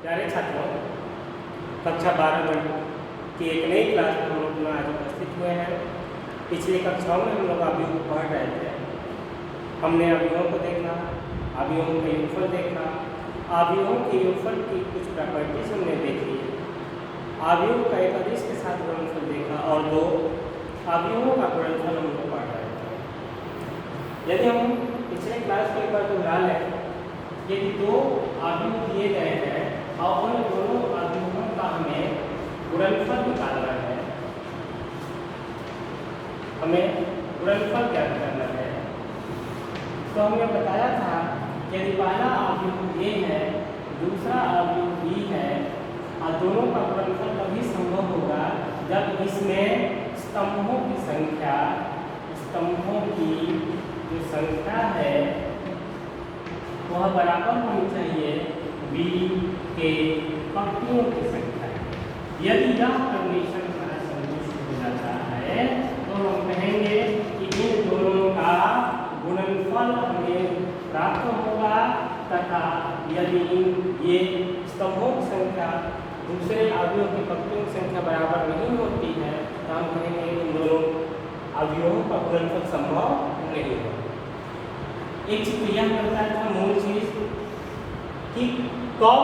प्यारे छात्रों, कक्षा 12 की एक नई क्लास में हम लोग पुनः आज उपस्थित हुए हैं। पिछली कक्षाओं में हम लोग अवयव को पढ़ रहे थे। हमने अवयवों को देखा, अवयवों के योगफल देखा, अवयवों के योगफल की कुछ प्रॉपर्टीज हमने देखी, अवयव का एक अदिश के साथ गुणनफल देखा और दो अवयवों का गुणनफल हम लोग पढ़ रहे थे। यदि हम पिछले क्लास को एक बार दोहरा लें, यदि दो अवयव दिए गए हैं और उन दोनों अवयवों का हमें गुणनफल निकालना है, हमें गुणनफल ज्ञात करना है, तो हमने बताया था कि यदि पहला अवयव A है, दूसरा अवयव B है और दोनों का गुणनफल तभी संभव होगा जब इसमें स्तंभों की संख्या, स्तंभों की जो संख्या है वह बराबर होनी चाहिए B के पंक्तियों की संख्या। यदि यह कंडीशन हमारा संतुष्ट हो जाता है तो हम कहेंगे कि इन दोनों का गुणनफल हमें प्राप्त होगा, तथा यदि ये स्तंभों की संख्या दूसरे अवयवों की पंक्तियों की संख्या बराबर नहीं होती है तो हम कहेंगे इन दोनों अवयवों का गुणनफल संभव नहीं होगा। एक चीज तो यह करता था मूल चीज कि कब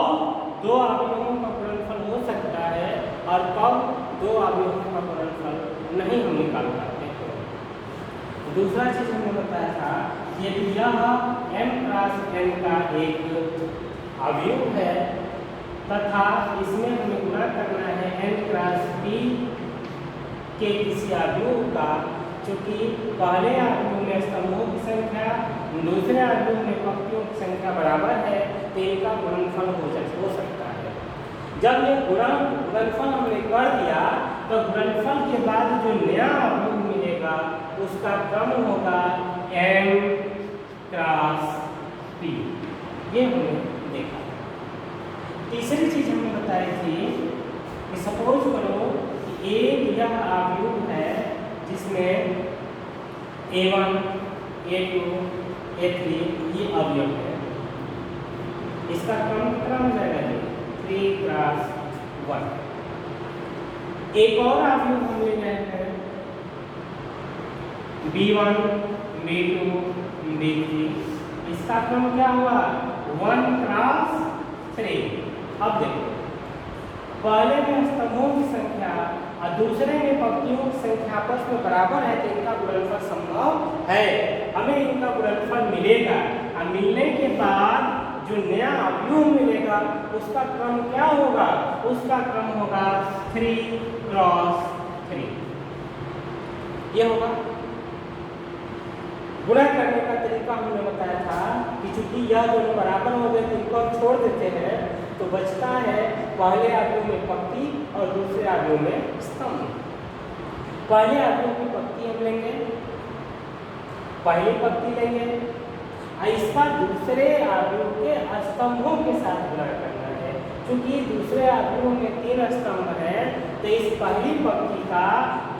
दो अवयवों का गुणनफल हो सकता है और कब दो अवयवों का गुणनफल नहीं हम निकाल पाते हैं। दूसरा चीज हमने बताया था यदि यह m क्रॉस n का एक अवयव है तथा इसमें हमें गुणा करना है n क्रॉस p के किसी अवयव का, क्योंकि पहले अवयव में स्तंभों की संख्या दूसरे अवयव में पंक्तियों की संख्या बराबर है तो इनका गुणनफल हो सकता है। जब ये गुणनफल हमने कर दिया तो गुणनफल के बाद जो नया अवयव मिलेगा उसका क्रम होगा m क्रॉस p। ये हमने देखा। तीसरी चीज हमने बताई थी कि सपोज करो कि एक यह अवयव है जिसमें A1, A2, A3 ये अवयव है, इसका क्रम कितना हो जाएगा 3 क्रॉस 1। एक और अवयव हम ले रहे हैं B1, B2, B3, इसका क्रम क्या हुआ 1 क्रॉस 3। अब देखो पहले में स्तंभों की संख्या और दूसरे में पंक्तियों की संख्या आपस में बराबर है तो इनका गुणनफल संभव है, हमें इनका गुणनफल मिलेगा और मिलने के बाद जो नया अवयव मिलेगा उसका क्रम क्या होगा, उसका क्रम होगा 3 क्रॉस 3। ये होगा गुणा करने का तरीका हमने बताया था कि चूंकि यह दोनों बराबर हो गए तो इनको हम छोड़ देते हैं तो बचता है पहले अवयव में पंक्ति और दूसरे अवयव में स्तंभ। पहले अवयव की पंक्ति हम लेंगे, पहली पंक्ति लेंगे और इसका दूसरे अवयव के स्तंभों के साथ गुणा करना है। क्योंकि दूसरे अवयव में 3 स्तंभ है तो इस पहली पंक्ति का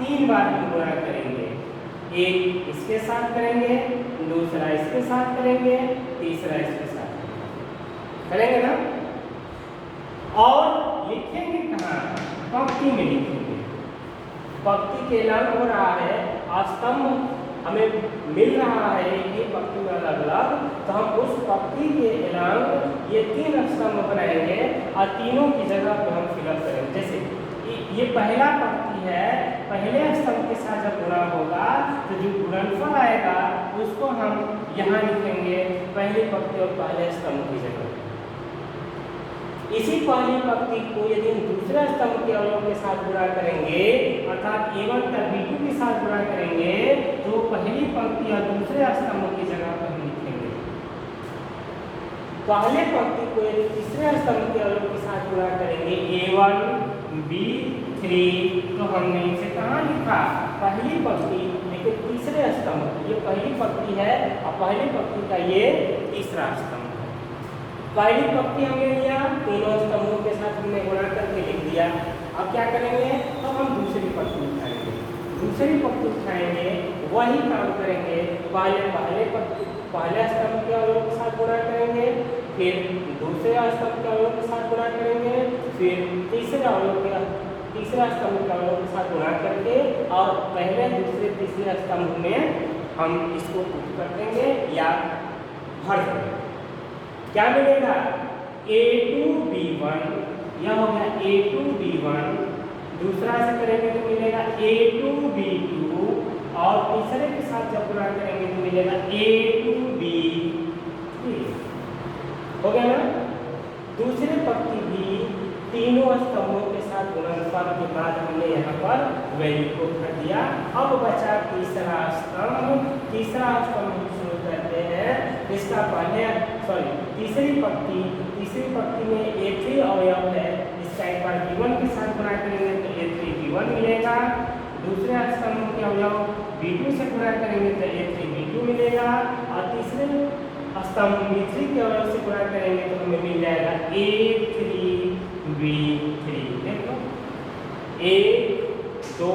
3 बार हम गुणा करेंगे। एक इसके साथ करेंगे, दूसरा इसके साथ करेंगे, तीसरा इसके साथ करेंगे ना। और लिखेंगे कहाँ, पंक्ति में लिखेंगे। पंक्ति के अलग हो रहा है, स्तंभ हमें मिल रहा है ये पंक्ति में अलग अलग, तो हम उस पंक्ति के अलग ये 3 स्तंभ बनाएंगे और तीनों की जगह पे हम फिलअप करेंगे। जैसे ये पहला पंक्ति है, पहले स्तंभ के साथ जब गुणा होगा तो जो गुणनफल आएगा उसको हम यहाँ लिखेंगे पहली पंक्ति और पहले स्तंभ की जगह। इसी पहली पंक्ति को यदि हम दूसरे स्तंभ के अवयव के साथ गुणा करेंगे अर्थात A1 का B2 के साथ गुणा करेंगे तो पहली पंक्ति और दूसरे स्तंभ की जगह पर हम लिखेंगे। पहले पंक्ति को यदि तीसरे स्तंभ के अवयव के साथ गुणा करेंगे A1, B3 तो हमने इसे कहाँ लिखा पहली पंक्ति, लेकिन तीसरे स्तंभ, ये पहली पंक्ति है और पहली पंक्ति का ये तीसरा स्तंभ है। पहली पंक्ति हमने लिया, तीनों स्तंभों के साथ हमने गुणा करके लिख दिया। अब क्या करेंगे तो हम दूसरी पंक्ति उठाएंगे, दूसरी पंक्ति उठाएंगे, वही काम करेंगे। पहले स्तंभ के अवयव के साथ गुणा करेंगे, फिर दूसरे स्तंभ के अवयव के साथ गुणा करेंगे फिर तीसरा स्तंभ के अवयव के साथ गुणा करके और पहले दूसरे तीसरे स्तंभ में हम इसको पुट कर देंगे या भर देंगे। क्या मिलेगा? A2B1, यह हो गया A2B1, दूसरा से करेंगे तो मिलेगा A2B2 और तीसरे के साथ जब गुणा करेंगे तो मिलेगा A2B3। हो गया ना? दूसरे पंक्ति भी तीनों स्तंभों के साथ गुणनफल के बाद हमने यहाँ पर वैल्यू को भर दिया। अब बचा तीसरा स्तंभ हम शुरू करते हैं। इसका तीसरी पंक्ति में A3 अवयव है, इसका एक बार B1 के साथ गुणा करेंगे तो A3B1 मिलेगा। दूसरे स्तंभ के अवयव B2 से गुणा करेंगे तो A3B2 मिलेगा और तीसरे स्तंभ B3 के अवयव से गुणा करेंगे तो हमें मिल जाएगा A3B3। देखो 1 2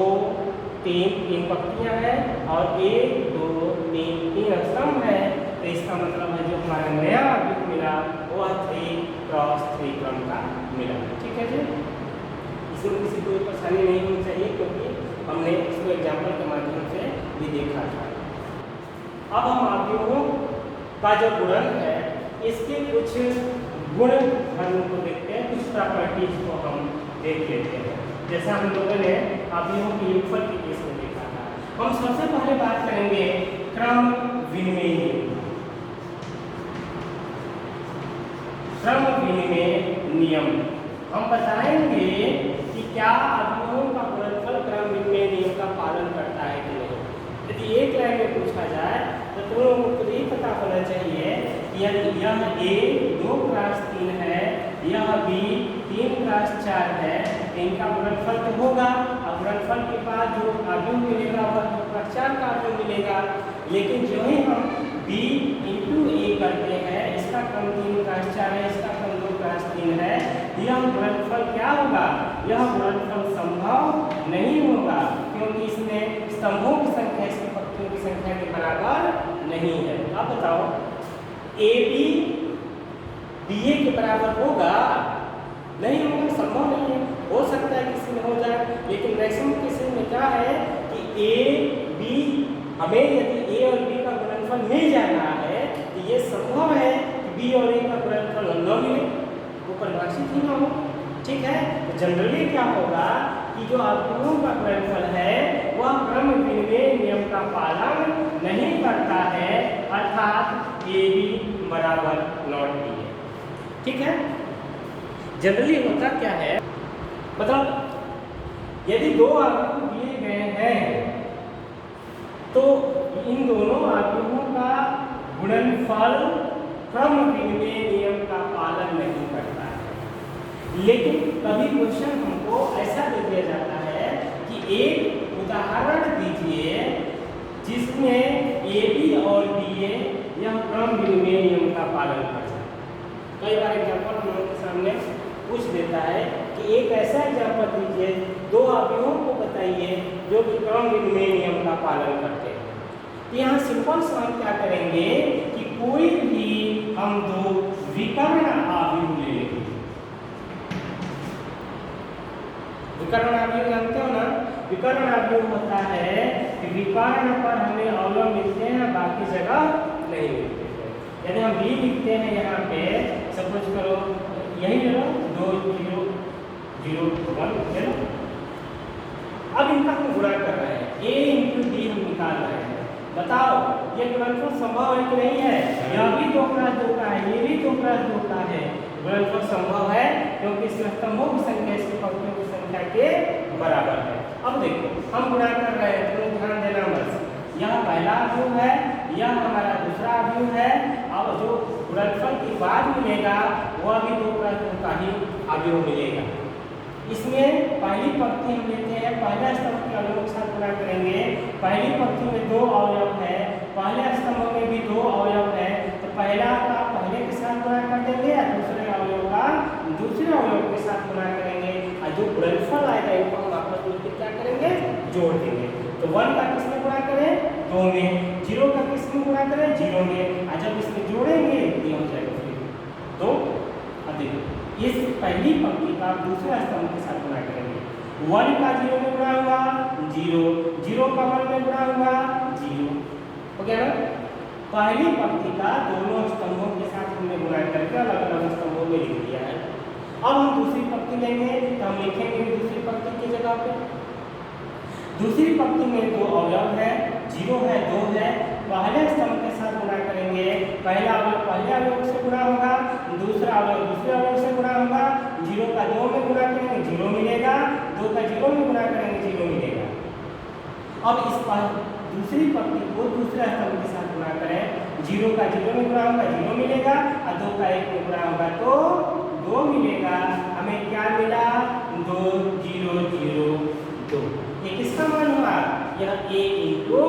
3 तीन पंक्तियां हैं और 1 2 3 तीन स्तंभ है, तो इसका मतलब है जो हमारा नया अवयव मिला वह 3x3 क्रम का मिला। ठीक है जी, इसमें किसी कोई परेशानी नहीं होनी चाहिए क्योंकि हमने इसको एग्जाम्पल के माध्यम से भी देखा था। अब हम अवयवों का जो गुणन है इसके कुछ गुण धर्म को देखते हैं, कुछ प्रॉपर्टीज को हम देख लेते हैं। जैसा हम लोगों ने अवयवों के योगफल के केस में देखा था। हम सबसे पहले बात करेंगे क्रम विनिमय नियम। हम बताएंगे कि क्या अवयवों का गुणनफल क्रम विनिमय नियम का पालन करता है कि नहीं। यदि एक लाइन में पूछा जाए तो तुम लोगों को ये पता होना चाहिए कि यदि यह A 2x3 है, यह B 3x4 है, इनका गुणनफल तो होगा और गुणनफल के बाद जो अवयव मिलेगा वह 2x4 का अवयव मिलेगा। लेकिन जो ही हम B × A करते हैं, इसका क्रम 3x4 है, इसका क्रम 2x3 है, यह गुणनफल क्या होगा? यह गुणनफल संभव नहीं होगा क्योंकि इसमें स्तंभों की संख्या इसकी पंक्तियों की संख्या के बराबर नहीं है। आप बताओ AB BA के बराबर होगा? नहीं होगा, संभव नहीं है। हो सकता है किसी में हो जाए, लेकिन मैक्सिमम केसेस में क्या है कि AB हमें यदि A और B का गुणनफल मिल जाना है तो ये संभव है कि B और A का गुणनफल न मिले, वो परिभाषित ही ना हो। ठीक है, तो जनरली क्या होगा कि जो अवयवों का गुणनफल है वह क्रम विनिमय नियम का पालन नहीं करता है, अर्थात AB बराबर नॉट B है। ठीक है, जनरली होता क्या है, मतलब यदि दो अवयव दिए गए हैं तो इन दोनों अवयवों का गुणनफल क्रम विनिमय नियम का पालन नहीं करता है। लेकिन कभी क्वेश्चन हमको ऐसा दे दिया जाता है कि एक उदाहरण दीजिए जिसमें AB और BA यह क्रम विनिमय नियम का पालन कर जाए। कई बार एग्जाम्पल हम लोगों के सामने पूछ देता है कि एक ऐसा एग्जाम्पल दीजिए, दो अवयवों को बताइए जो कि क्रम विनिमय नियम का पालन करते हैं। तो यहाँ सिंपल से हम क्या करेंगे कि कोई भी हम दो विकर्ण अवयव ले लेंगे। विकर्ण अवयव जानते हो ना? विकर्ण अवयव होता है कि विकर्ण पर हमें अवयव मिलते हैं, बाकी जगह नहीं मिलते हैं। यदि हम B लिखते हैं यहाँ पे, सपोज करो यही ले लो 2 0 0 1 ले लो। अब इनका हम गुणा कर रहे हैं, A × B हम निकाल रहे हैं। बताओ ये गुणनफल संभव है कि नहीं है? यह भी 2x2 का है, ये भी 2x2 का है। गुणनफल संभव है क्योंकि इसमें स्तंभों की संख्या इसकी पंक्तियों की संख्या के बराबर है। अब देखो हम गुणा कर रहे हैं, तो ध्यान देना बस। यह पहला अवयव है, यह हमारा दूसरा अवयव है। अब जो गुणनफल के बाद मिलेगा वह भी 2x2 का ही अवयव मिलेगा। इसमें पहली पंक्ति हम लेते हैं, पहला स्तंभ के अवयव के साथ गुणा करेंगे। पहली पंक्ति में 2 अवयव है, पहले स्तंभ में भी 2 अवयव है, तो पहला का पहले के साथ गुणा कर देंगे और दूसरे अवयव का दूसरे अवयव के साथ गुणा करेंगे और जो गुणनफल आएगा इनको हम आपस में क्या करेंगे? जोड़ देंगे। तो 1 का किसमें गुणा करें? 2 में। 0 का किसमें गुणा करें? 0 में। और जब इसमें जोड़ेंगे ये हो जाएगा फिर 2 अधिक इस पहली पंक्ति का दूसरे स्तंभ के साथ गुणा करेंगे। 1 का 0 में गुणा हुआ 0, 0 का 1 में गुणा हुआ 0। ओके ना? पहली पंक्ति का दोनों स्तंभों के साथ हमने गुणा करके अलग अलग स्तंभों में लिख दिया है। अब हम दूसरी पंक्ति लेंगे तो हम लिखेंगे दूसरी पंक्ति की जगह पे। दूसरी पंक्ति में दो अवयव है, 0 है, 2 है। पहले स्तंभ के साथ गुणा करेंगे। पहला अवयव पहले अवयव से गुणा होगा, दूसरा अवयव दूसरे अवयव से गुणा होगा। 0 का 2 में गुणा करेंगे 0 मिलेगा, 2 का 0 में गुणा करेंगे 0 मिलेगा। अब इस पर दूसरी पंक्ति को दूसरे स्तंभ के साथ गुणा करें। 0 का 0 में गुणा होगा 0 मिलेगा और 2 का 1 में गुणा होगा तो 2 मिलेगा। हमें क्या मिला? 2 0 0 2। ये किसका मान हुआ? यह a इंटू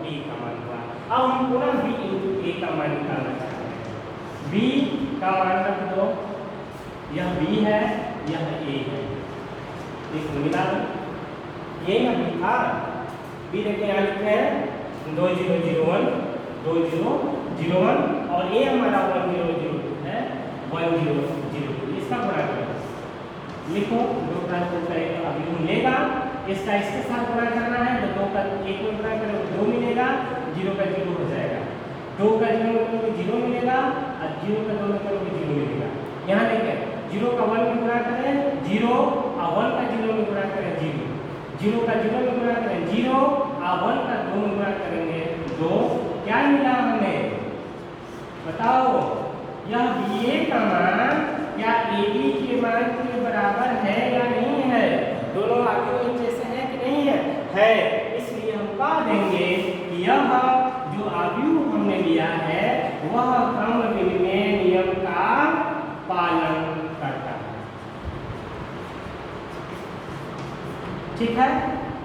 b का मान हुआ। अब हम पुनः b इंटू a का मान निकालना चाहते हैं। b का मान रख दो, यह b है, यह a है। इसको मिला दो, ये ना b था, b देखिए यहाँ लिखते हैं 2 0 0 1 2 0 0 1 और a हमारा 1 0 0 2 है 1 0 0 2। इसका गुणा करो, लिखो 2 का 2 का 1 अभी मिलेगा। इसका इसके साथ गुणा करना है तो 2 का 1 में गुणा करें तो 2 मिलेगा, 0 का 0 हो जाएगा। 2 का 0 में करोगे 0 मिलेगा और 0 का 2 में करोगे 0 मिलेगा। यहाँ देखें 0 का 1 में गुणा करें 0 और 1 का 0 में गुणा करें 0, 0 का 0 में गुणा करें 0 और 1 का 2 में गुणा करेंगे 2। क्या मिला हमें? बताओ, यह BA का मान या AB के मान के बराबर है या नहीं है? दोनों आगे जैसे हैं कि नहीं है? है। इसलिए हम कह देंगे कि यह जो आव्यूह हमने लिया है वह क्रम विनिमय नियम का पालन करता है। ठीक है,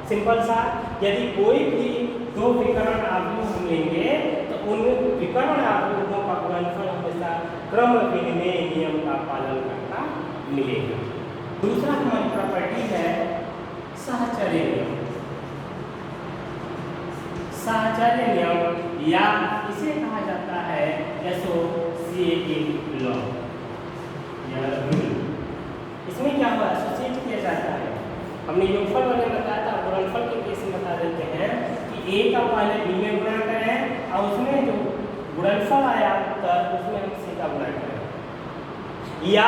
सिंपल सा। यदि कोई भी दो विकर्ण आव्यूह हम लेंगे तो उन विकर्ण आव्यूहों का गुणनफल हमेशा क्रम विनिमय नियम का पालन करता मिलेगा। दूसरा हमारी प्रॉपर्टी है साहचर्य नियम। साहचर्य नियम या इसे कहा जाता है एसोसिएटिव लॉ या रूल। इसमें क्या हुआ? एसोसिएट किया जाता है। हमने योगफल वाले बताया था, गुणनफल के केस में बता देते हैं कि a का पहले b में गुणा करें और उसमें जो गुणनफल आया उत्तर उसमें हम c का गुणा करें, या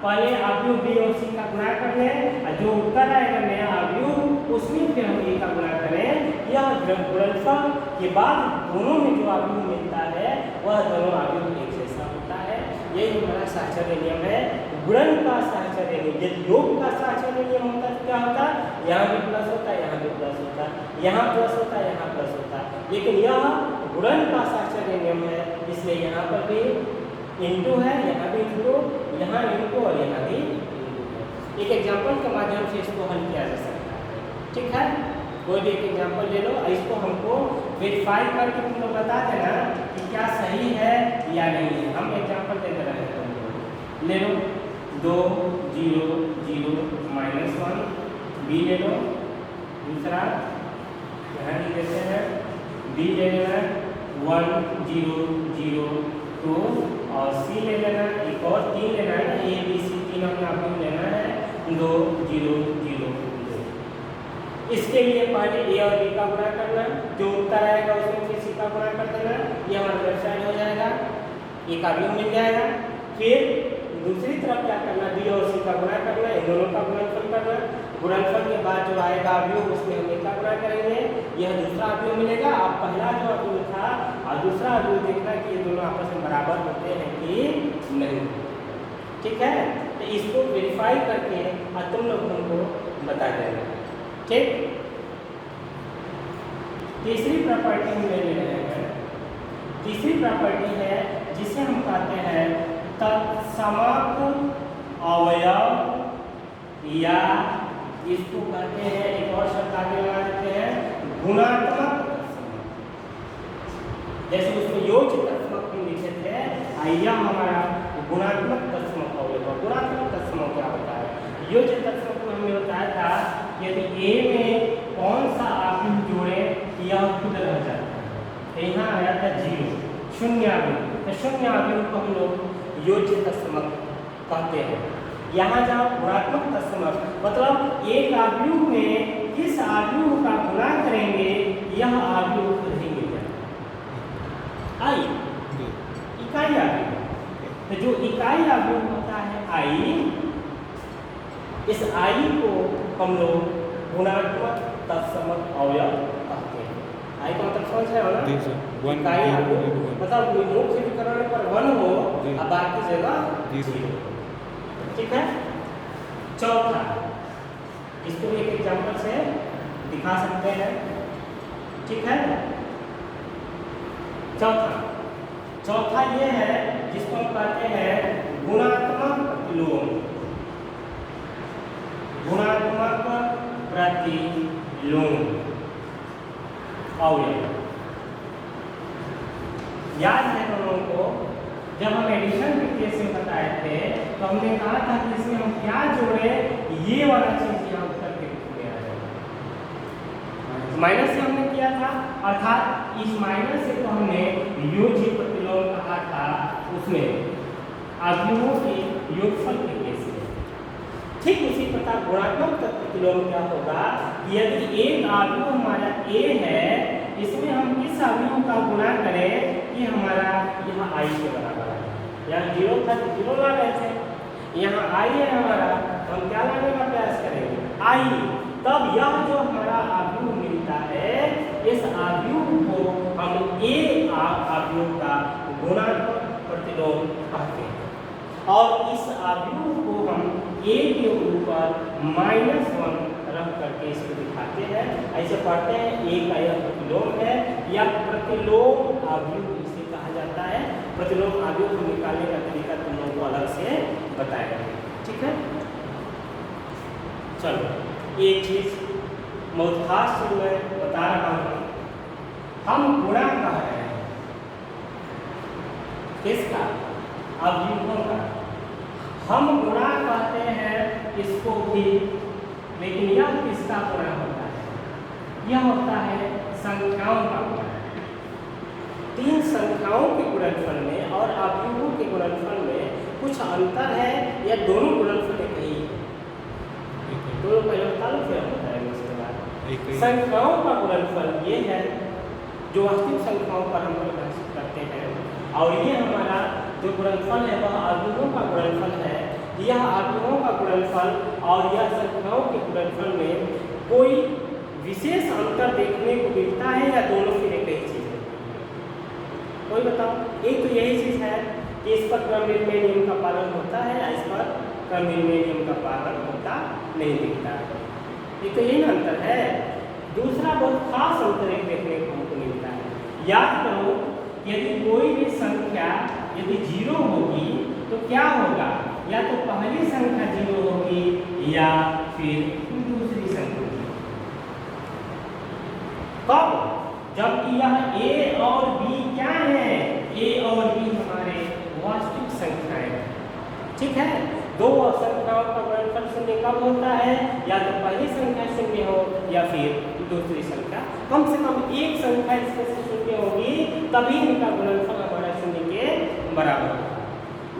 पहले आव्यूह b और c का गुणा कर लें और जो उत्तर आएगा नया आव्यूह उसमें फिर हम a का गुणा करें। यह गुणनफल के बाद दोनों में जो आव्यूह मिलता है वह दोनों आव्यूह एक जैसा होता है। यही हमारा साहचर्य नियम है, गुणन का साहचर्य नियम। यदि योग का साहचर्य नियम होता है तो क्या होता है? यहाँ भी प्लस होता है, यहाँ भी प्लस होता है, यहाँ प्लस होता है, यहाँ प्लस होता है। लेकिन यह गुणन का साहचर्य नियम है, इसलिए यहाँ पर भी इंटू है, यहाँ भी इंटू, यहाँ इंटू और यहाँ भी इंटू है। एक एग्जाम्पल के माध्यम से इसको हल किया जा सकता है। ठीक है, कोई भी एक एग्जाम्पल ले लो, इसको हमको वेरीफाई करके तुम लोग बता देना कि क्या सही है या नहीं है। हम एग्जाम्पल देते रहे ले लो 2 0 0 -1 b ले लो। दूसरा यहाँ लिख देते हैं b ले लेना 1 0 0 2 और c ले लेना, एक और 3 लेना है, a b c 3 अपने आप में लेना है 2 0 0 2। इसके लिए पहले a और b का गुणा करना, जो उत्तर आएगा उसमें फिर c का गुणा कर देना, ये हमारा वेबसाइट हो जाएगा, एक आव्यूह मिल जाएगा। फिर दूसरी तरफ क्या करना, b और c का गुणा करना, इन दोनों का गुणनफल करना। गुणनफल के बाद जो आएगा आव्यूह उसमें हम एक का गुणा करेंगे, यह दूसरा आव्यूह मिलेगा। अब पहला जो आव्यूह था और दूसरा आव्यूह देखना कि ये दोनों आपस में बराबर होते हैं कि नहीं। ठीक है, तो इसको वेरीफाई करके और तुम लोग हमको बता देना। ठीक, तीसरी प्रॉपर्टी हम ले रहे हैं। तीसरी प्रॉपर्टी है जिसे हम कहते हैं तत्समक अवयव, या इसको कहते हैं, एक और शब्द आगे लगा देते हैं गुणात्मक तत्समक। जैसे उसमें योज्य तत्समक भी लिखे थे, यह हमारा गुणात्मक तत्समक अवयव। गुणात्मक तत्समक क्या होता है? योज्य तत्समक में हमने बताया था यदि a में कौन सा आव्यूह जोड़े यह खुद रह जाता है। यहाँ आया था 0 शून्य आव्यूह, तो शून्य आव्यूह को हम लोग योज्य तत्समक कहते हैं। यहाँ जाओ गुणात्मक तत्समक, मतलब एक आव्यूह में किस आव्यूह का गुणा करेंगे यह आव्यूह कहेंगे क्या? आई, इकाई आव्यूह। तो जो इकाई आव्यूह होता है आई, इस आई को हम लोग गुणात्मक तत्समक अवयव कहते हैं। आई का मतलब समझ रहे हो ना? इकाई आव्यूह मतलब मुख्य विकर्ण पर 1 हो और बाकी जगह 0। ठीक है। चौथा, इसको एक एग्जाम्पल से दिखा सकते हैं। ठीक है। चौथा ये है जिसको हम कहते हैं गुणात्मक प्रतिलोम। गुणात्मक प्रतिलोम अवयव। याद है हम लोगों को जब हम एडिशन के केस में बताए थे तो हमने कहा था कि इसमें हम क्या जोड़े, ये वाला चीज यहाँ उत्तर के रूप में आ जाएगा। माइनस से हमने किया था, अर्थात इस माइनस से तो हमने योज्य प्रतिलोम कहा था उसमें आव्यूहों के योगफल के केस में। ठीक उसी प्रकार गुणात्मक प्रतिलोम क्या होगा कि यदि एक आव्यूह हमारा a है, इसमें हम किस आव्यूह का गुणा करें कि हमारा यह आई के बराबर है। यहाँ 0 था तो 0 ला रहे थे, यहाँ आई है हमारा तो हम क्या लाने का प्रयास करेंगे? आई। तब यह जो हमारा आव्यूह मिलता है, इस आव्यूह को हम ए आव्यूह का गुणात्मक प्रतिलोम कहते हैं। और इस आव्यूह को हम a के ऊपर -1 रख करके इसको दिखाते हैं। ऐसे पढ़ते हैं a का यह प्रतिलोम है या प्रतिलोम आव्यूह इसे कहा जाता है। प्रतिलोम आव्यूह को निकालने का तरीका तुम लोगों को अलग से बताएगा। ठीक है। चलो, एक चीज बहुत खास चीज मैं बता रहा हूँ, हम गुणा कह रहे हैं किसका? अव्यूहों का। हम गुणा कहते हैं इसको भी, लेकिन यह किसका गुणा होता है? यह होता है संख्याओं का गुणा। 3 संख्याओं के गुणनफल में और अव्यूहों के गुणनफल में कुछ अंतर है या दोनों गुणनफल एक ही है? दोनों पहले बता लो फिर हम बताएंगे उसके बाद। संख्याओं का गुणनफल ये है जो वास्तविक संख्याओं पर हम लोग करते हैं, और ये हमारा जो गुणनफल है वह आव्यूहों का गुणनफल है। यह आव्यूहों का गुणनफल और यह संख्याओं के गुणनफल में कोई विशेष अंतर देखने को मिलता है या दोनों फिर एक ही चीज है? कोई बताओ। एक तो यही चीज है कि इस पर क्रमनिर्णय नियम का पालन होता है या इस पर क्रमनिर्णय नियम का पालन होता नहीं दिखता है। एक तो यही अंतर है। दूसरा बहुत खास अंतर एक देखने को हमको मिलता है। याद करो, यदि कोई भी संख्या यदि 0 होगी तो क्या होगा? या तो पहली संख्या 0 होगी या फिर दूसरी संख्या। कब? जबकि यह a और b क्या है? a और b हमारे वास्तविक संख्याएं हैं। ठीक है। दो संख्याओं का गुणनफल 0 कब होता है? या तो पहली संख्या 0 हो या फिर दूसरी संख्या। कम से कम एक संख्या इसमें से 0 होगी, तभी इनका गुणनफल हमारा 0 के बराबर होगा।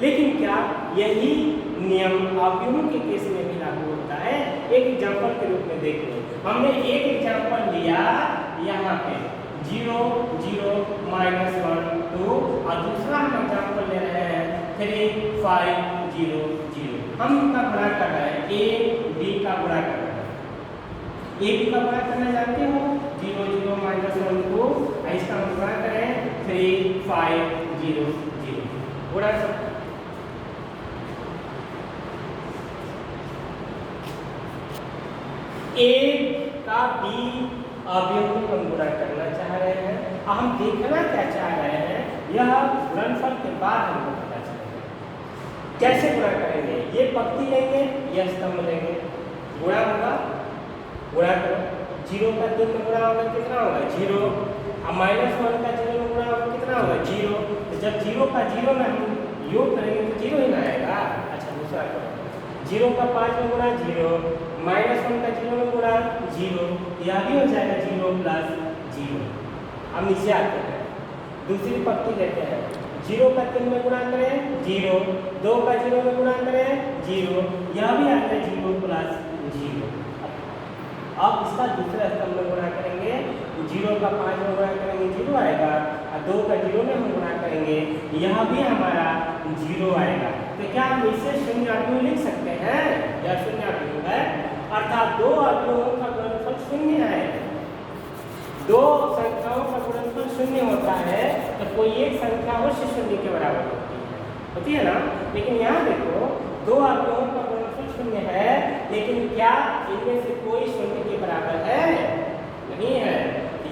लेकिन क्या यही नियम अव्यूहों के केस में भी लागू होता है? एक एग्जाम्पल के रूप में देख लो। हमने एक एग्जाम्पल लिया यहाँ पे 0 0 -1 2, और दूसरा हम एग्जाम्पल ले रहे हैं 3 5 0 0। हम इनका गुणा कर रहे हैं, a b का गुणा कर रहे हैं। a b का गुणा करना जानते हो? 0 0 -1 2, इसका हम गुणा करें 3 5 0 0। गुणा कर a का b अवयव को हम गुणा करना चाह रहे हैं। हम देखना क्या चाह रहे हैं? यह गुणनफल के बाद हम पता चलेगा। कैसे गुणा करेंगे? ये पंक्ति लेंगे, यह स्तंभ लेंगे, गुणा होगा, गुणा करो। 0 का 3 में गुणा होगा कितना होगा? 0। अब -1 का 0 में गुणा होगा कितना होगा? 0। तो जब 0 का 0 में हम योग करेंगे तो 0 ही ना आएगा। अच्छा, दूसरा करो। 0 का 5 में गुणा 0, -1 का 0 में गुणा 0, यह भी हो जाएगा 0 + 0। हम नीचे आते हैं, दूसरी पंक्ति लेते हैं 0 का 3 में गुणा करें 0, 2 का 0 में गुणा करें 0, यह भी आता है 0 प्लस 0। अब इसका दूसरे स्तंभ में गुणा करेंगे, 0 का 5 में गुणा करेंगे 0 आएगा, और 2 का 0 में हम गुणा करेंगे, यह भी हमारा 0 आएगा। तो क्या हम इसे शून्य अवयव लिख सकते हैं? यह शून्य अवयव है, अर्थात दो अवयवों का गुणनफल शून्य है। दो संख्याओं का गुणनफल शून्य होता है तो कोई एक संख्या अवश्य शून्य के बराबर होती है ना। लेकिन यहाँ देखो, दो अवयवों का गुणनफल शून्य है, लेकिन क्या इनमें से कोई शून्य के बराबर है? नहीं है।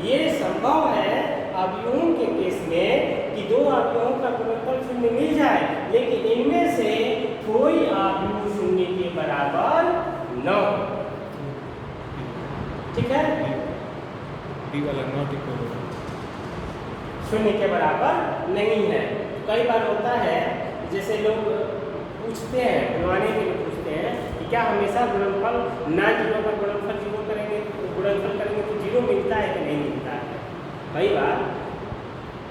ये संभव है अवयवों के केस में कि दो अवयवों का गुणनफल शून्य मिल जाए, लेकिन इनमें से कोई अवयव शून्य के बराबर न हो। ठीक है, शून्य के बराबर नहीं है। कई बार होता है, जैसे लोग पूछते हैं, बनवाने के लिए पूछते हैं कि क्या हमेशा गुणनफल ना जीरो का गुणनफल जीरो करेंगे, गुणनफल करेंगे तो जीरो मिलता है कि नहीं मिलता है? कई बार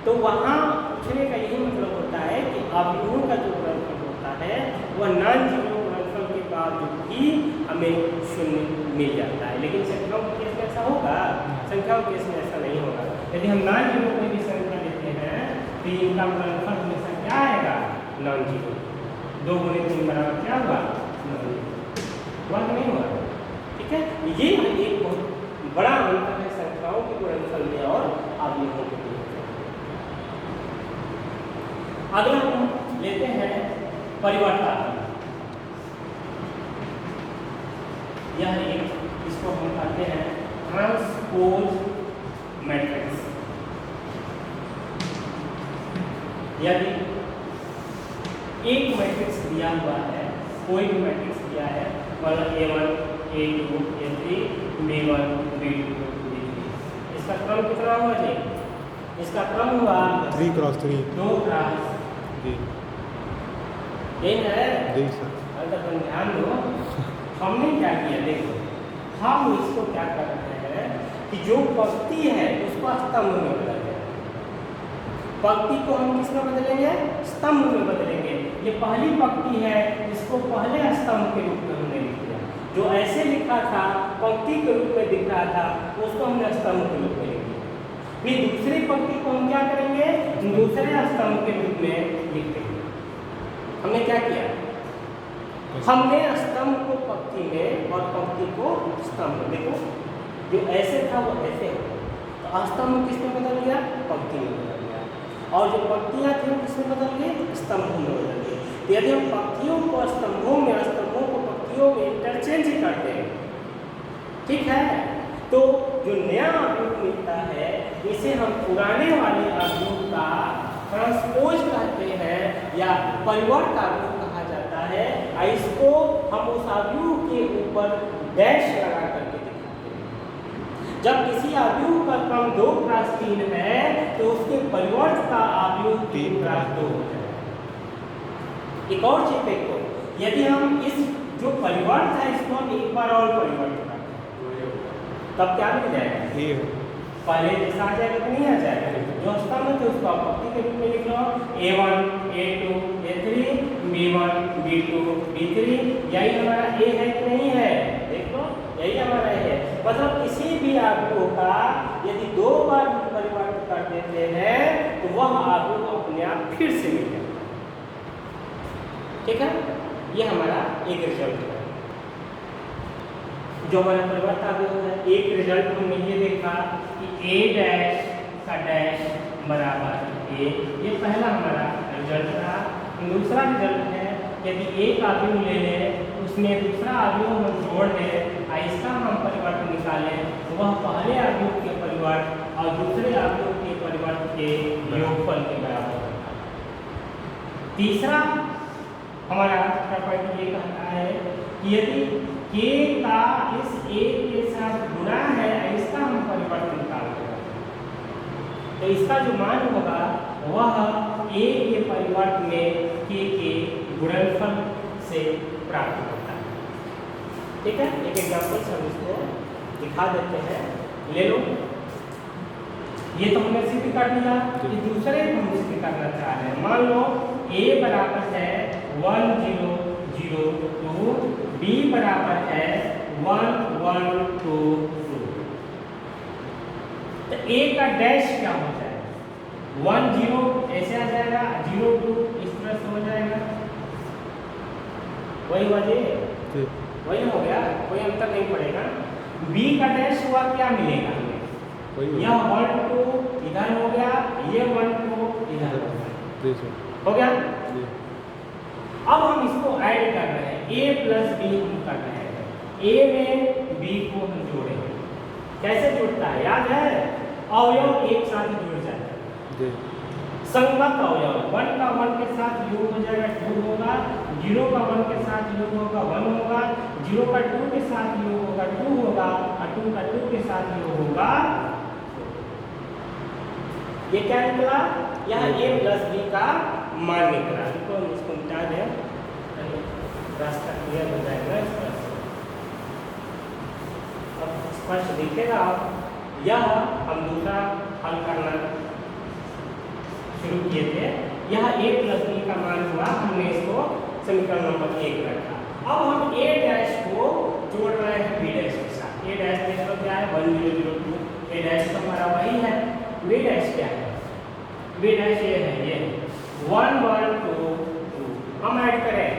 तो वहाँ पूछने का यही मतलब होता है कि अवयवों का जो गुणनफल होता है वह नॉन जीरो गुणनफल के बावजूद भी हमें शून्य मिल जाता है। लेकिन संख्याओं के केस में ऐसा होगा? संख्याओं के केस में ऐसा नहीं होगा। यदि हम नॉन जीरो कोई भी संख्या लेते हैं तो इनका गुणनफल हमेशा क्या आएगा? Non zero. 2 गुणे 3 बराबर क्या हुआ? Non zero. हुआ कि नहीं हुआ? ठीक है, ये एक बहुत बड़ा अंतर है संख्याओं के गुणनफल में और अवयवों के बीच। अगला हम लेते हैं परिवर्तन। यह एक, इसको हम कहते हैं ट्रांसपोज मैट्रिक्स। यदि एक मैट्रिक्स दिया हुआ है, कोई भी मैट्रिक्स दिया है, मतलब A1, A2, A3, B1, B2, B3, इसका क्रम कितना हुआ जी? इसका क्रम हुआ 3 क्रॉस 3। 2 क्रॉस जी यही है। जी सर। अगर तुम ध्यान दो, हमने क्या किया, देखो हम इसको क्या कर रहे हैं कि जो पंक्ति है उसको स्तंभ में बदलेंगे। पंक्ति को हम किस में बदलेंगे? स्तंभ में बदलेंगे। ये पहली पंक्ति है, इसको पहले स्तंभ के रूप में हमने लिख दिया। जो ऐसे लिखा था, पंक्ति के रूप में दिख रहा था, उसको हमने स्तंभ के रूप में लिख दिया। फिर दूसरी पंक्ति को हम क्या करेंगे? दूसरे स्तंभ के रूप में लिख देंगे। हमने क्या किया? हमने स्तंभ को पंक्ति में और पंक्ति को स्तंभ में। देखो, जो ऐसे था वो ऐसे हो, तो स्तंभ किस में बदल गया? पंक्ति में बदल गया। और जो पंक्तियां थी वो किस में बदल गई? स्तंभों में बदल गई। तो यदि हम पंक्तियों को स्तंभों में, स्तंभों को पंक्तियों में इंटरचेंज करते हैं, ठीक है, तो जो नया अवयव मिलता है इसे हम पुराने वाले अवयव का ट्रांसपोज कहते हैं या परिवर्त अवयव कहा जाता है। इसको हम उस अवयव के ऊपर डैश लगा करके दिखाते हैं। जब किसी अवयव का क्रम 2 क्रॉस 3 है तो उसके परिवर्त का अवयव 3 क्रॉस 2 हो जाएगा। एक और चीज देखो, यदि हम इस जो परिवर्त है इसको हम एक बार और परिवर्त करते हैं, तब क्या मिल जाएगा? पहले जैसा आ जाएगा कि नहीं आ जाएगा? जो स्तंभ थे उसको आप पंक्ति के रूप में लिख लो, A1, A2, A3, B1, B2, B3। यही हमारा A है कि नहीं है? देख लो, यही हमारा A है। मतलब किसी भी अवयव का यदि 2 बार परिवर्तन कर देते हैं तो वह अवयव अपने आप फिर से मिल जाएगा। ठीक है, ये हमारा एक रिजल्ट है जो हमारा परिवर्तन अवयव है। एक रिजल्ट हमने ये देखा कि A डैश का डैश बराबर A, ये पहला हमारा रिजल्ट रहा। दूसरा रिजल्ट है, यदि एक अवयव ले लें उसमें दूसरा अवयव हम जोड़ दें, इसका हम परिवर्तन निकालें, तो वह पहले अवयव के परिवर्त और दूसरे अवयव के परिवर्त के योगफल के बराबर होता है। तीसरा हमारा प्रॉपर्टी ये कहता है कि यदि k का इस a के साथ गुणा है, इसका हम परिवर्तन निकालते हैं, तो इसका जो मान होगा वह a के परिवर्त में k के गुणनफल से प्राप्त होता है। ठीक है, एक एग्जाम्पल से हम इसको दिखा देते हैं। ले लो, ये तो हमने सिद्ध कर दिया। ये दूसरे को हम सिद्ध करना चाह रहे हैं। मान लो a बराबर है 1 0 0 2, b बराबर है 1 1 2 2। तो a का डैश क्या हो जाएगा? 1 0 ऐसे आ जाएगा, 0 2 इस तरह से हो जाएगा। वही वजह वही हो गया, कोई अंतर नहीं पड़ेगा। b का डैश हुआ, क्या मिलेगा हमें? यह 1 2 इधर हो गया, ये 1 2 इधर हो गया। हो गया? अब हम इसको ऐड कर रहे हैं, a प्लस b हम कर रहे हैं। a में b को हम जोड़ेंगे। कैसे जुड़ता है याद है? अवयव एक साथ जुड़ जाता है। संगत अवयव 1 का 1 के साथ योग हो जाएगा 2 होगा, 0 का 1 के साथ योग होगा 1 होगा, 0 का 2 के साथ योग होगा 2 होगा, और 2 का 2 के साथ योग होगा। ये क्या निकला? यहाँ a प्लस b का मान निकला। तो इसको मिटा दें, रास्ता क्लियर हो जाएगा इस तरह से। अब स्पष्ट दिखेगा। आप यह हम दूसरा हल करना शुरू किए थे। यह a प्लस b का मान हुआ, हमने इसको समीकरण नंबर 1 रखा। अब हम a डैश को जोड़ रहे हैं b डैश के साथ। a डैश का क्या है? 1 0 0 2। a डैश तो हमारा वही है। b डैश क्या है? b डैश ये है, ये 1 1 2 2। हम ऐड करें,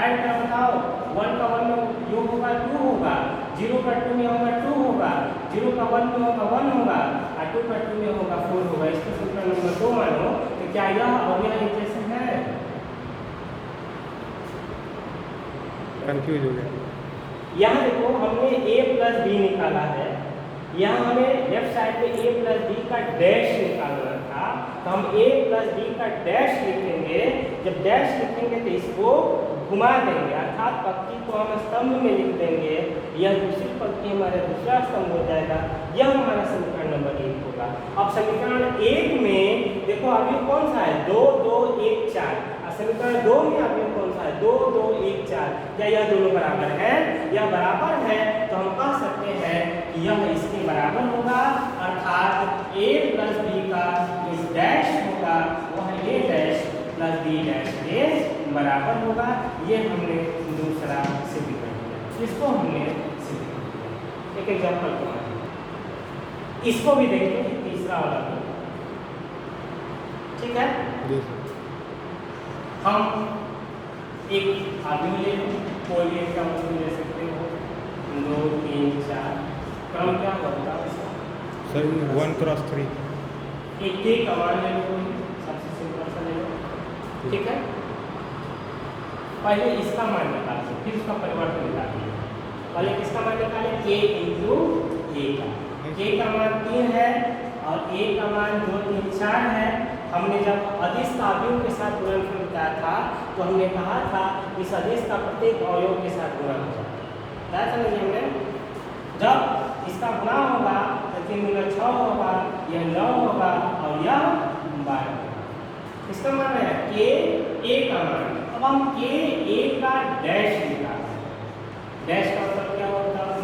ऐड कर बताओ। 1 का 1 में योग होगा 2 होगा, 0 का 2 में होगा 2 होगा, 0 का 1 में होगा 1 होगा, और 2 का 2 में होगा 4 होगा। इसको समीकरण नंबर 2 मानो। तो क्या यह और यह एक जैसे है? कंफ्यूज हो गया। यहाँ देखो, हमने a प्लस b निकाला है। यहाँ हमें लेफ्ट साइड पे a प्लस b का डैश निकालना था, तो हम a प्लस b का डैश लिखेंगे। जब डैश लिखेंगे तो इसको घुमा देंगे, अर्थात पंक्ति को हम स्तंभ में लिख देंगे। यह दूसरी पंक्ति हमारा दूसरा स्तंभ हो जाएगा। यह हमारा समीकरण नंबर 1 होगा। अब समीकरण 1 में देखो अवयव कौन सा है? 2 2 1 4। समीकरण 2 में अवयव कौन सा है? 2 2 1 4। क्या यह दोनों बराबर है? यह बराबर है, तो हम कह सकते हैं कि यह इसके बराबर होगा, अर्थात a प्लस b का जो डैश होगा वह a dash plus b dash के बराबर होगा। ये हमने दूसरा सिद्ध कर दिया, इसको हमने सिद्ध कर दिया। एक एग्जाम्पल तुम्हारा, इसको भी देखेंगे, तीसरा वाला भी। ठीक है? हम एक आदमी ले लो, कोई भी एक आदमी ले सकते हो। 2 3 4 क्रम क्या होता है इसका? Sir 1 cross 3। एक के कमांड ले लो, कोई सबसे सिंपल सा ले लो। ठीक है? पहले इसका मान निकालिए, फिर उसका परिवर्तन निकालिए। पहले किसका मान निकालें? k इंटू a का। k का मान 3 है और a का मान 2 3 4 है। हमने जब अदिश का अवयव के साथ गुणनफल बताया था, तो हमने कहा था इस अदिश का प्रत्येक अवयव के साथ गुणा हो जाता है। क्या समझिए हमने? जब इसका गुणा होगा तो 3 गुना 6 होगा, यह 9 होगा और यह 12 होगा। इसका मान है k a का मान। अब हम k a का डैश निकालें। डैश का मतलब क्या होता है?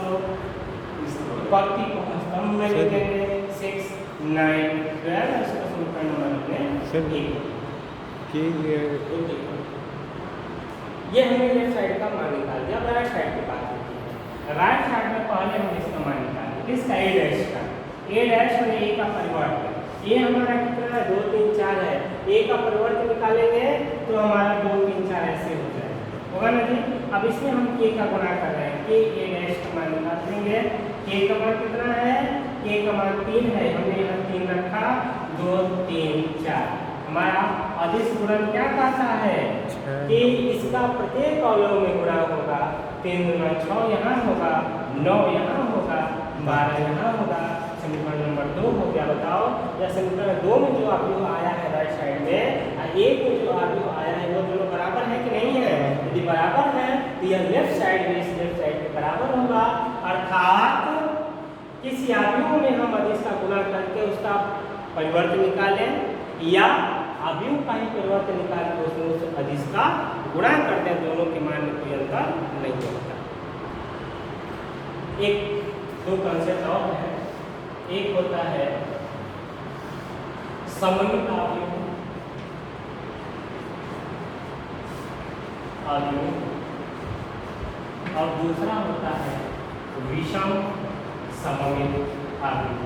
पंक्ति को स्तंभ में लिखेंगे 6 9 12। इसका समीकरण नंबर सर कि ये हमने लेफ्ट साइड का मान निकाल दिया। अब राइट साइड की बात करते हैं। राइट साइड में पहले हम इसका मान निकालें, किसका? a डैश का। a डैश और a का परिवर्तन। ये हमारा कितना है? 2 3 4 है। a का परिवर्तन निकालेंगे तो हमारा 2 3 4 ऐसे हो जाएगा, होगा ना जी? अब इसमें हम k का गुणा कर रहे हैं, k a डैश का मान निकाल देंगे। k का मान कितना है? k का मान 3 है, हमने यहाँ 3 रखा। 2 3 4। हमारा अदिश गुणन क्या कहता है कि इसका प्रत्येक अवयव में गुणा होगा। 3 गुना 6 यहाँ होगा, 9 यहाँ होगा, 12 यहाँ होगा। समीकरण नंबर 2 हो गया। बताओ, या समीकरण 2 में जो अवयव आया है राइट साइड में और 1 में जो अवयव आया है वो दोनों बराबर है कि नहीं है? यदि बराबर है तो यह लेफ्ट साइड में इस लेफ्ट साइड के बराबर होगा। अर्थात किसी अवयव में हम अदिश का गुणा करके उसका परिवर्तन निकालें या अवयव का ही परिवर्तन निकाल के उसमें उस अदिश का गुणा करते हैं, दोनों के मान में कोई अंतर नहीं होता। एक दो कंसेप्ट और है। एक होता है सममित अवयव और दूसरा होता है विषम सममित अवयव।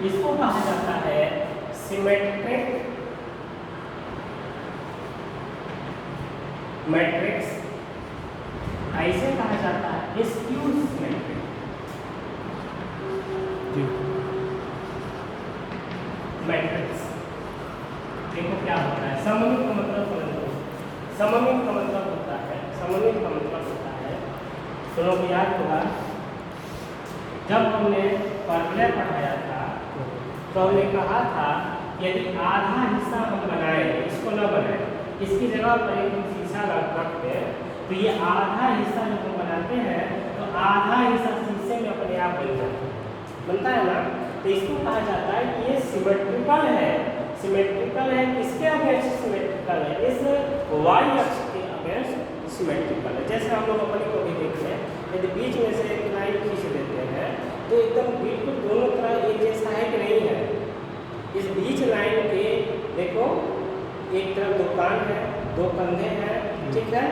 इसको कहा जाता है सिमेट्रिक मैट्रिक्स, ऐसे कहा जाता है स्क्यू सिमेट्रिक। मैट्रिक्स देखो क्या होता है, सममित का मतलब सममित का मतलब होता है, सममित का मतलब होता है, सुनो को याद होगा जब हमने फॉर्मूला पढ़ाया था तो हमने कहा था यदि आधा हिस्सा हम बनाए, इसको न बनाए, इसकी जगह पर एक हम शीशा रख दें तो ये आधा हिस्सा जब हम बनाते हैं तो आधा हिस्सा शीशे में अपने आप बन जाता है, बनता है ना। तो इसको कहा जाता है कि ये सिमेट्रिकल है। सिमेट्रिकल है किसके अगेंस्ट सिमेट्रिकल है? इस वाई अक्ष के अगेंस्ट सिमेट्रिकल है। जैसे हम लोग अपने को भी देखते हैं, यदि बीच में से एक लाइन खींच देते हैं तो एकदम बिल्कुल दोनों तरफ एक जैसा है कि नहीं है। इस बीच लाइन के देखो एक तरफ दो कान है, दो कंधे हैं, ठीक है,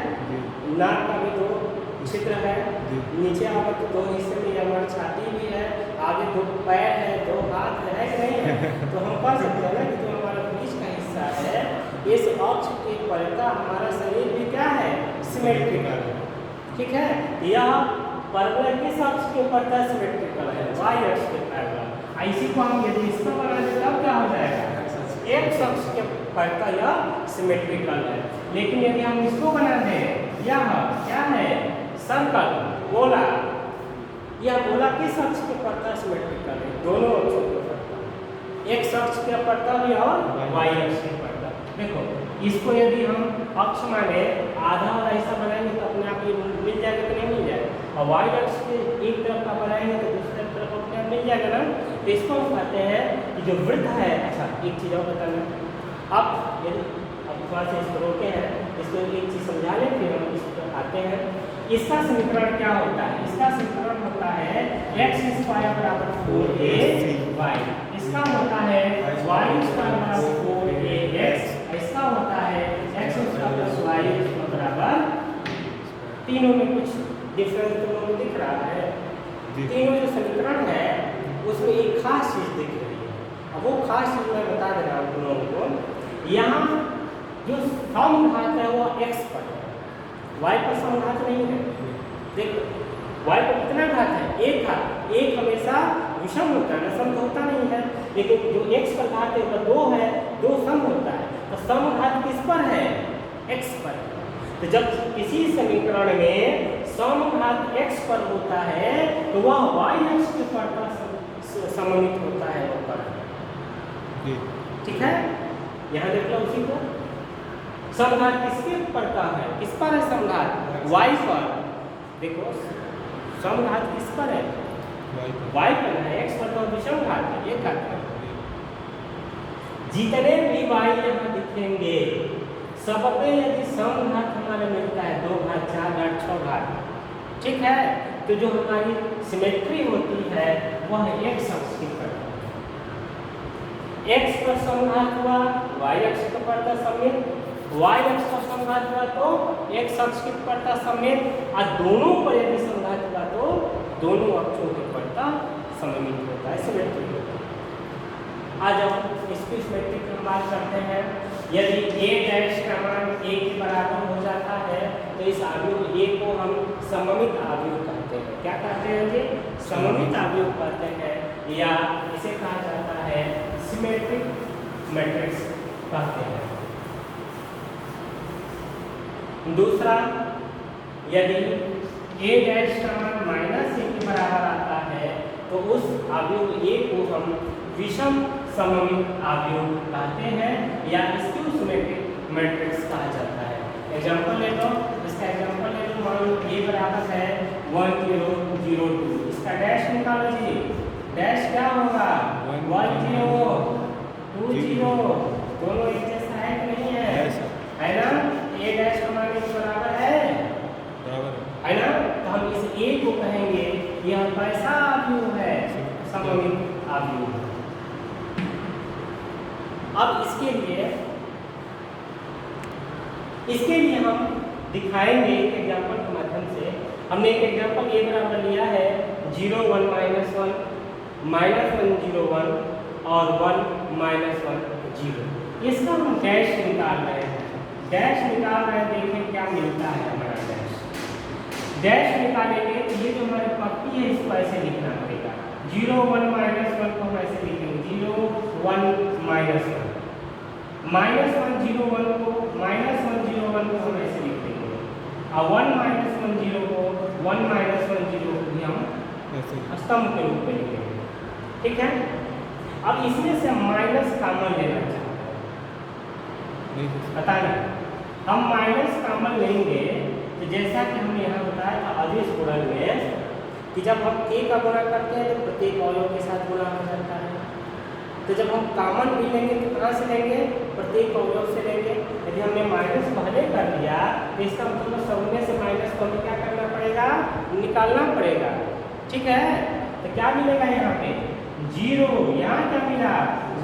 नाक का भी दो छिद्र है, नीचे आगे तो दो हिस्से में हमारी छाती भी है, आगे दो पैर है, दो हाथ है कि नहीं है। तो हम कह सकते हैं ना कि जो हमारा बीच का हिस्सा है इस अक्ष के परता हमारा शरीर भी क्या है, सिमेट्रिकल है, ठीक है। यह परवलय किस अक्ष के परता सिमेट्रिकल है, वाई अक्ष के परवलय। इसी को हम यदि इसका बना दें तब क्या हो जाएगा, एक अक्ष के परता यह सिमेट्रिकल है। लेकिन यदि हम इसको बना दें, यह क्या है, सर्कल, गोला, यह गोला किस अक्ष के परता सिमेट्रिकल है, दोनों अक्षों के परता, एक अक्ष के परता भी और वाई अक्ष के परता। देखो इसको यदि हम अक्ष माने आधा और ऐसा बनाएंगे तो अपने आप ये मिल जाएगा कि नहीं मिल जाएगा, और वाई अक्ष के एक तरफ का बनाएंगे तो दूसरे तरफ अपने आप मिल जाएगा ना। तो इसको हम कहते हैं कि जो वृत्त है, अच्छा एक चीज़ और बताना, अब यदि अब थोड़ा सा इसको रोके हैं, इसको एक चीज़ समझा लें फिर हम इस पर आते हैं। इसका समीकरण क्या होता है, इसका समीकरण होता है x² बराबर 4ay, इसका होता है y² बराबर 4ax, इसका होता है x² प्लस y बराबर, तीनों में कुछ डिफरेंस तुम लोग दिख रहा है, तीनों जो समीकरण है उसमें एक खास चीज़ दिख रही है। अब वो खास चीज़ मैं बता दे रहा हूँ तुम लोगों को। यहाँ जो समघात है वो x पर है, y पर समघात नहीं है। देखो y पर कितना घात है, एक घात, एक हमेशा विषम होता है ना, सम होता नहीं है। लेकिन जो x पर घात है वह दो है, दो सम होता है, तो समघात किस पर है, x पर। तो जब किसी समीकरण में समघात x पर होता है तो वह y अक्ष के परता सममित होता है वो पर, ठीक है। यहाँ देख लो उसी को, समघात किसके परता है, किस पर है समघात, y पर। देखो समघात किस पर है, y पर है, x पर तो विषम घात है, एक घात है। जितने भी y यहाँ दिखेंगे सब पे यदि समघात हमारा मिलता है, 2 घात, 4 घात, 6 घात, ठीक है, तो जो हमारी सिमेट्री होती है वह x अक्ष की पर, x पर समघात हुआ y अक्ष के परता सममित, y अक्ष पर समघात हुआ तो x अक्ष के परता सममित, और दोनों पर यदि समघात हुआ तो दोनों अक्षों के परता सममित होता है, सिमेट्रिक होता है। आ जाओ इसकी सिमेट्री की बात करते हैं। यदि a डैश का मान a के बराबर हो जाता है तो इस अवयव a को हम सममित अवयव कहते हैं। क्या कहते हैं जी, सममित अवयव कहते हैं, या इसे कहा जाता है सिमेट्रिक मैट्रिक्स कहते हैं। दूसरा, यदि a डैश का मान -a के बराबर आता है तो उस अवयव a को हम विषम सममित अवयव कहते हैं, या स्क्यू सिमेट्रिक मैट्रिक्स कहा जाता है। एग्जांपल ले लो, इसका एग्जांपल ले लो, मान लो a बराबर है 1 0 0 2, इसका डैश निकालो जी, डैश क्या होगा 1 0 2 0, दोनों एक जैसा है कि नहीं है ना। a डैश का मान इसके बराबर है ना, तो हम इस a को कहेंगे यह कैसा इसके लिए हम दिखाएंगे एक एग्जाम्पल के माध्यम से। हमने एक एग्जाम्पल ए बराबर लिया है 0 1 -1 -1 0 1 और 1 -1 0। इसका हम डैश निकाल रहे हैं। डैश निकाल रहे हैं, देखें क्या मिलता है हमारा डैश। डैश निकालेंगे तो ये जो हमारी पक्की है इसको ऐसे लिखना पड़ेगा। 0 1 -1 को हम ऐसे लिखेंगे 0 1 -1 -1 0 1 को -1 0 1 को हम ऐसे लिख देंगे और 1 -1 0 को 1 -1 0 को भी हम ऐसे स्तंभ के रूप में लिखेंगे। ठीक है, अब इसमें से माइनस कॉमन लेना चाहते हैं, नहीं जैसे पता नहीं हम माइनस कॉमन लेंगे तो जैसा कि हमने यहाँ बताया था अदिश गुणन में कि जब हम a का गुणा करते हैं तो प्रत्येक अवयव के साथ गुणा हो जाता है। तो जब हम कॉमन भी लेंगे तो कहाँ से लेंगे? प्रत्येक अवयव से लेंगे। यदि हमने माइनस पहले कर दिया तो इसका मतलब सौम्य से माइनस को हमें क्या करना पड़ेगा? निकालना पड़ेगा। ठीक है, तो क्या मिलेगा यहाँ पे? 0, यहाँ क्या मिला?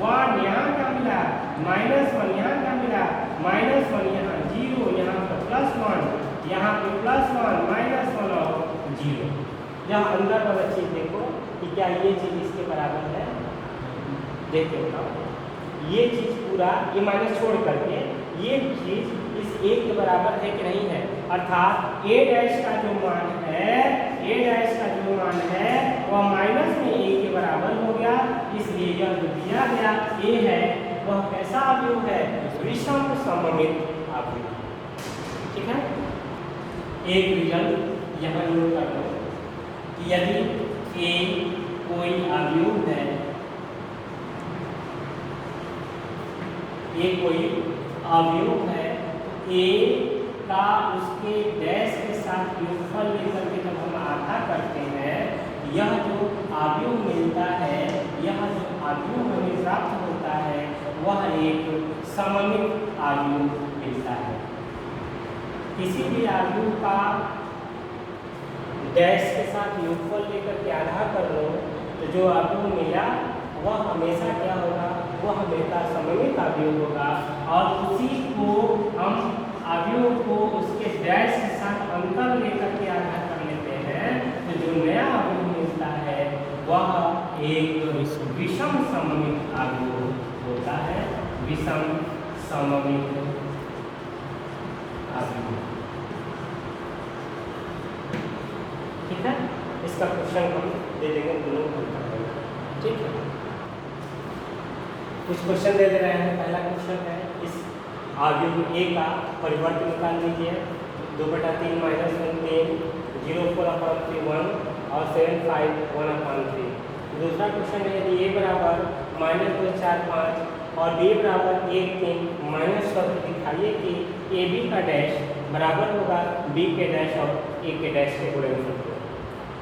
1, यहाँ क्या मिला? -1, यहाँ क्या मिला? -1, यहाँ 0, यहाँ पर +1, यहाँ पे +1 -1 और 0। यहाँ अंदर वाला चीज देखो कि क्या ये चीज इसके बराबर है। देखते हो ये चीज पूरा ये माइनस छोड़ करके ये चीज इस a के बराबर है कि नहीं है। अर्थात a डैश का जो मान है वह माइनस में a के बराबर हो गया। इसलिए यह जो दिया गया a है वह कैसा अवयव है? विषम सममित अवयव। ठीक है, एक रिजल्ट यहाँ नोट कर लो कि यदि a कोई अवयव है, ये कोई अवयव है, a का उसके डैश के साथ योगफल लेकर के जब हम आधा करते हैं, यह जो अवयव मिलता है, यह जो अवयव हमें प्राप्त होता है वह एक सममित अवयव मिलता है। किसी भी अवयव का डैश के साथ योगफल लेकर के आधा कर लो तो जो अवयव मिला वह हमेशा क्या होगा? वह हमेशा सममित अवयव होगा। और उसी को हम अवयव को उसके डैश के साथ अंतर लेकर के आधा कर लेते हैं तो जो नया अवयव मिलता है वह एक विषम सममित अवयव होता है। विषम सममित अवयव। ठीक है, इसका क्वेश्चन हम दे देंगे दोनों को। ठीक है, कुछ क्वेश्चन दे रहे हैं। पहला क्वेश्चन है इस अवयव a का परिवर्तन निकाल लीजिए। 2/3 -1 3 0 4/3 1 और 7 5 1/3। दूसरा क्वेश्चन है यदि a बराबर -2 4 5 और b बराबर 1 3 माइनस करके दिखाइए कि ab का डैश बराबर होगा b के डैश और a के डैश के गुणनफल को।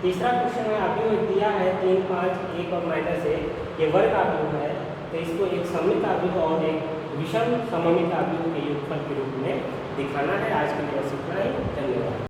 तीसरा क्वेश्चन है अवयव दिया है 3 5 1 और -1, ये वर्ग अवयव है तो इसको एक सममित अवयव और एक विषम सममित अवयव के योगफल के रूप में दिखाना है। आज के लिए बस इतना ही। धन्यवाद।